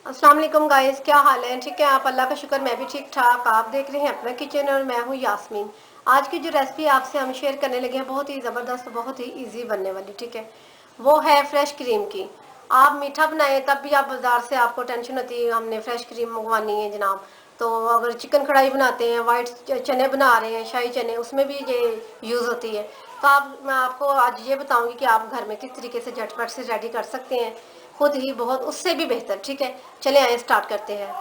अस्सलाम वालेकुम गाइस, क्या हाल है? ठीक है आप? अल्लाह का शुक्र, मैं भी ठीक ठाक। आप देख रहे हैं अपना किचन और मैं हूँ यास्मीन। आज की जो रेसिपी आपसे हम शेयर करने लगे हैं बहुत ही ज़बरदस्त, बहुत ही इजी बनने वाली, ठीक है। वो है फ्रेश क्रीम की। आप मीठा बनाएं तब भी आप बाज़ार से, आपको टेंशन होती है हमने फ्रेश क्रीम मंगवानी है जनाब। तो अगर चिकन कढ़ाई बनाते हैं, वाइट चने बना रहे हैं, शाही चने, उसमें भी ये यूज़ होती है। तो मैं आपको आज ये बताऊंगी कि आप घर में किस तरीके से झटपट से रेडी कर सकते हैं, खुद ही बहुत उससे भी बेहतर, ठीक है। चले आए स्टार्ट करते हैं।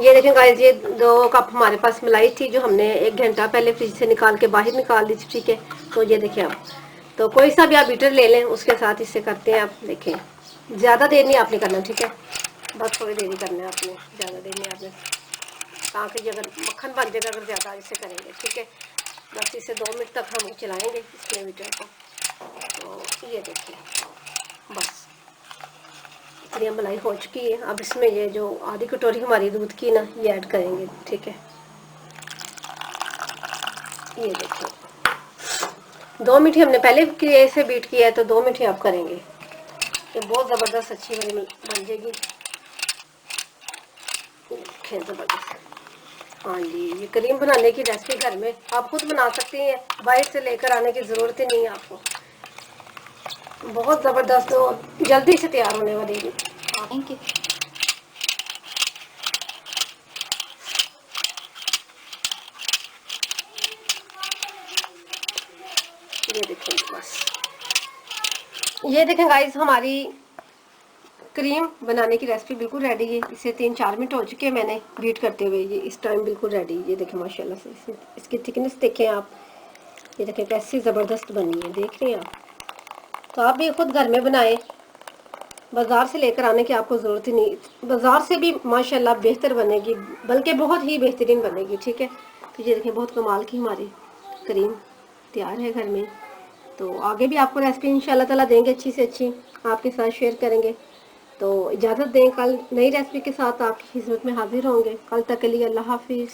ये देखें गाइस, ये 2 कप हमारे पास मलाई थी जो हमने 1 घंटा पहले फ्रिज से निकाल के बाहर निकाल दी थी, ठीक है। तो ये देखें आप, तो कोई सा भी आप बीटर ले लें, उसके साथ इससे करते हैं। आप देखें, ज़्यादा देर नहीं आपने करना, ठीक है। बस थोड़ी देर ही करना है आपने, ज़्यादा देर नहीं आपने, ताकि अगर मक्खन बन जाएगा अगर ज़्यादा इससे करेंगे, ठीक है। बस इसे 2 मिनट तक हम चलाएंगे इसमें बीटर को। तो ये देखिए, बस इतनी मलाई हो चुकी है। अब इसमें ये जो आधी कटोरी हमारी दूध की ना, ये ऐड करेंगे, ठीक है। ये देखिए, 2 मिनट हमने पहले से बीट किया है, तो 2 मिनट आप करेंगे। ये बहुत ज़बरदस्त अच्छी वाली बन जाएगी, ज़बरदस्त। हाँ जी, ये क्रीम बनाने की रेसिपी घर में आप खुद बना सकते हैं, बाहर से लेकर आने की ज़रूरत ही नहीं है आपको। बहुत ज़बरदस्त और जल्दी से तैयार होने वाली है। Thank you. ये देखें, बस ये देखें गाइस, हमारी क्रीम बनाने की रेसिपी बिल्कुल रेडी है। इसे 3-4 मिनट हो चुके हैं मैंने बीट करते हुए। ये इस टाइम बिल्कुल रेडी है। ये देखें माशाल्लाह से इसकी थिकनेस देखें आप। ये देखें कैसी ज़बरदस्त बनी है, देख रहे हैं आप। तो आप भी खुद घर में बनाएं, बाज़ार से लेकर आने की आपको ज़रूरत ही नहीं। बाज़ार से भी माशाल्लाह बेहतर बनेगी, बल्कि बहुत ही बेहतरीन बनेगी, ठीक है। तो ये देखें, बहुत कमाल की हमारी क्रीम तैयार है घर में। तो आगे भी आपको रेसिपी इंशाल्लाह ताला देंगे, अच्छी से अच्छी आपके साथ शेयर करेंगे। तो इजाज़त दें, कल नई रेसिपी के साथ आपकी खिदमत में हाजिर होंगे। कल तक के लिए अल्लाह हाफिज़।